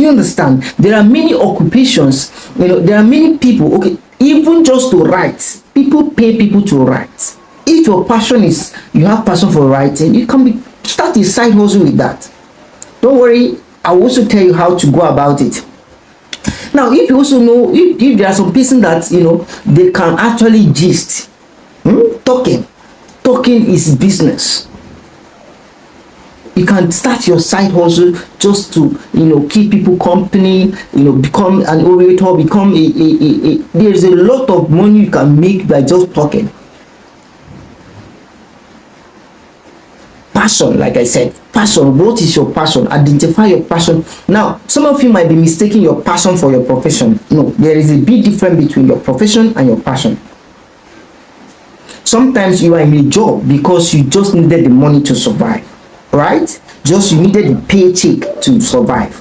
you understand? There are many occupations, there are many people, okay, even just to write, people pay people to write. If your passion is, you have passion for writing, you can start a side hustle with that. Don't worry, I will also tell you how to go about it. Now, if you also know, if there are some person that, they can actually gist, talking is business. You can start your side hustle just to, keep people company, become an orator, become there's a lot of money you can make by just talking. Passion, like I said, passion. What is your passion? Identify your passion. Now, some of you might be mistaking your passion for your profession. No, there is a big difference between your profession and your passion. Sometimes you are in a job because you just needed the money to survive, right? Just you needed the paycheck to survive.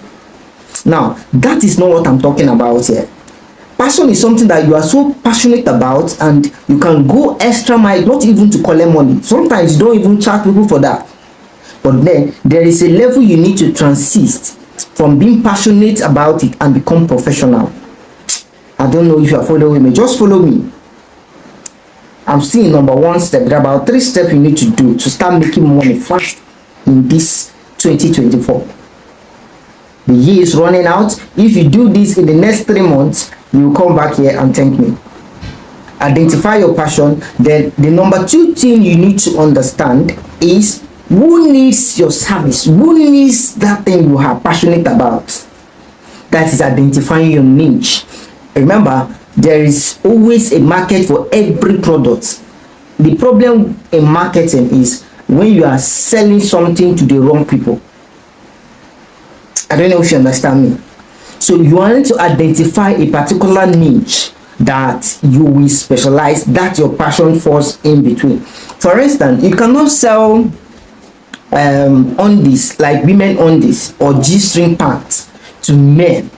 Now, that is not what I'm talking about here. Passion is something that you are so passionate about, and you can go extra mile, not even to collect money. Sometimes you don't even charge people for that. But then there is a level you need to transit from being passionate about it and become professional. I don't know if you are following me. Just follow me. I'm seeing number 1 step. There are about 3 steps you need to do to start making money fast in this 2024. The year is running out. If you do this in the next 3 months, you will come back here and thank me. Identify your passion. Then the number 2 thing you need to understand is who needs your service, who needs that thing you are passionate about. That is identifying your niche. Remember, there is always a market for every product. The problem in marketing is when you are selling something to the wrong people. I don't know if you understand me. So you want to identify a particular niche that you will specialize, that your passion falls in between. For instance, you cannot sell undies, like women undies or G-string pants to men.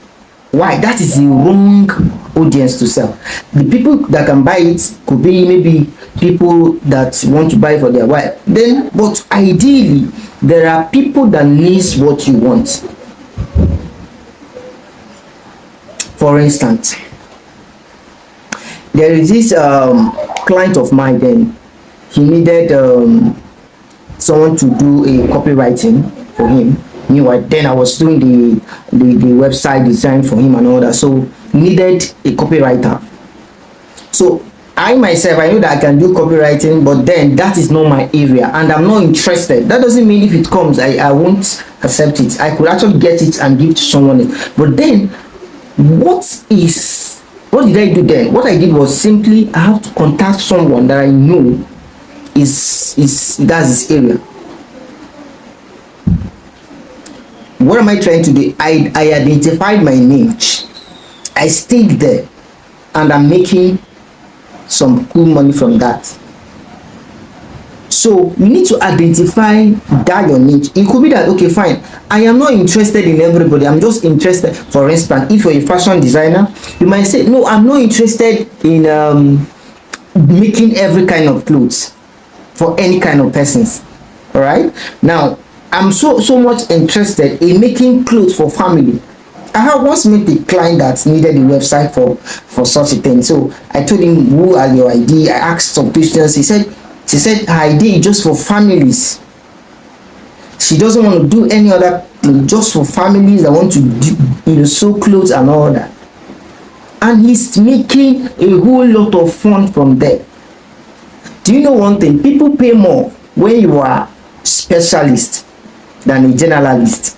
Why? That is the wrong audience to sell. The people that can buy it could be maybe people that want to buy for their wife. Then, but ideally, there are people that needs what you want. For instance, there is this client of mine. Then he needed someone to do a copywriting for him. Meanwhile, then I was doing the website design for him and all that. So he needed a copywriter. So I myself, I know that I can do copywriting, but then that is not my area and I'm not interested. That doesn't mean if it comes, I won't accept it. I could actually get it and give to someone else. But then what did I do then? What I did was simply I have to contact someone that I know that's his area. What am I trying to do? I identified my niche. I stayed there and I'm making some cool money from that. So you need to identify that your niche. It could be that, okay, fine, I am not interested in everybody, I'm just interested. For instance, if you're a fashion designer, you might say, no, I'm not interested in making every kind of clothes for any kind of persons. All right, now I'm so much interested in making clothes for family. I have once met a client that needed a website for such a thing. So I told him, who are your idea? I asked some questions. She said her idea is just for families. She doesn't want to do any other thing, just for families that want to do, sew clothes and all that. And he's making a whole lot of fun from there. Do you know one thing? People pay more when you are specialist than a generalist.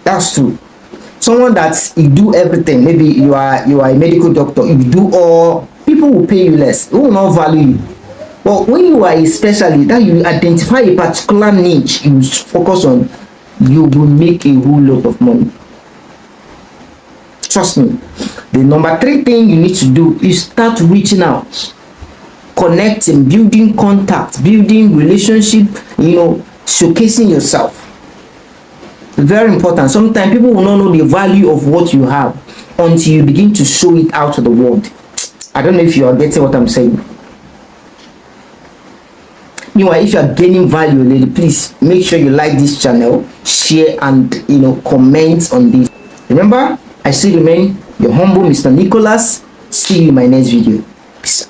That's true. Someone that you do everything, maybe you are a medical doctor, you do all, people will pay you less, they will not value you. But when you are a specialist, that you identify a particular niche you focus on, you will make a whole lot of money. Trust me. The number 3 thing you need to do is start reaching out, connecting, building contact, building relationship, showcasing yourself. Very important. Sometimes people will not know the value of what you have until you begin to show it out to the world. I don't know if you are getting what I'm saying. Meanwhile, if you are gaining value already, please make sure you like this channel, share, and comment on this. Remember, I still remain your humble Mr. Nicholas. See you in my next video. Peace.